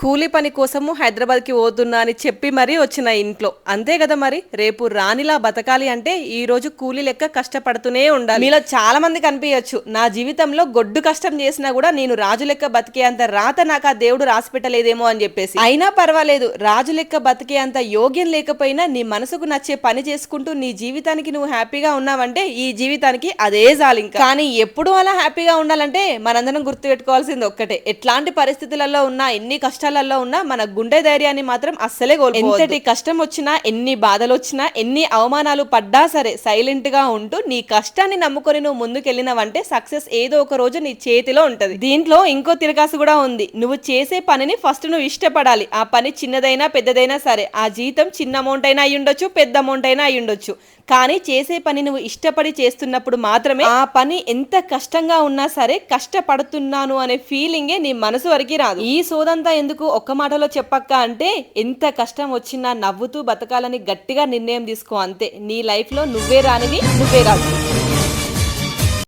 కూలి పని కోసము హైదరాబాద్కి పోతున్నా అని చెప్పి మరీ వచ్చిన ఇంట్లో. అంతే కదా మరి, రేపు రాణిలా బతకాలి అంటే ఈ రోజు కూలి లెక్క కష్టపడుతూనే ఉండాలి. మీలో చాలా మందికి అనిపించచ్చు, నా జీవితంలో గొడ్డు కష్టం చేసినా కూడా నేను రాజు లెక్క బతికే అంత రాత నాకు ఆ దేవుడు రాసి పెట్టలేదేమో అని చెప్పేసి. అయినా పర్వాలేదు, రాజు లెక్క బతికే అంత యోగ్యం లేకపోయినా నీ మనసుకు నచ్చే పని చేసుకుంటూ నీ జీవితానికి నువ్వు హ్యాపీగా ఉన్నావంటే ఈ జీవితానికి అదే చాలు. ఇంకా కానీ ఎప్పుడు అలా హ్యాపీగా ఉండాలంటే మనందరం గుర్తు పెట్టుకోవాల్సింది ఒక్కటే, ఎట్లాంటి పరిస్థితులలో ఉన్నా, ఎన్ని కష్టాలలో ఉన్నా మన గుండె ధైర్యాన్ని మాత్రం అస్సలే కోల్పోవద్దు. ఎంతటి కష్టం వచ్చినా, ఎన్ని బాధలు వచ్చినా, ఎన్ని అవమానాలు పడ్డా సరే సైలెంట్ గా ఉంటూ నీ కష్టాన్ని నమ్ముకొని నువ్వు ముందుకెళ్ళినవంటే సక్సెస్ ఏదో ఒక రోజు నీ చేతిలో ఉంటది. దీంట్లో ఇంకో తిరగాసు కూడా ఉంది. నువ్వు చేసే పనిని ఫస్ట్ నువ్వు ఇష్టపడాలి. ఆ పని చిన్నదైనా పెద్దదైనా సరే, ఆ జీతం చిన్న అమౌంట్ అయినా అయి ఉండొచ్చు, పెద్ద అమౌంట్ అయినా అయి ఉండొచ్చు, కానీ చేసే పని నువ్వు ఇష్టపడి చేస్తున్నప్పుడు మాత్రమే ఆ పని ఎంత కష్టంగా ఉన్నా సరే కష్టపడుతున్నాను అనే ఫీలింగే నీ మనసు వరకు రాదు. ఈ సోదంతా ఎందుకు ఒక్క మాటలో చెప్పక్క అంటే, ఎంత కష్టం వచ్చినా నవ్వుతూ బతకాలని గట్టిగా నిర్ణయం తీసుకో. అంతే, నీ లైఫ్ లో నువ్వే రానివి, నువ్వే రాజు.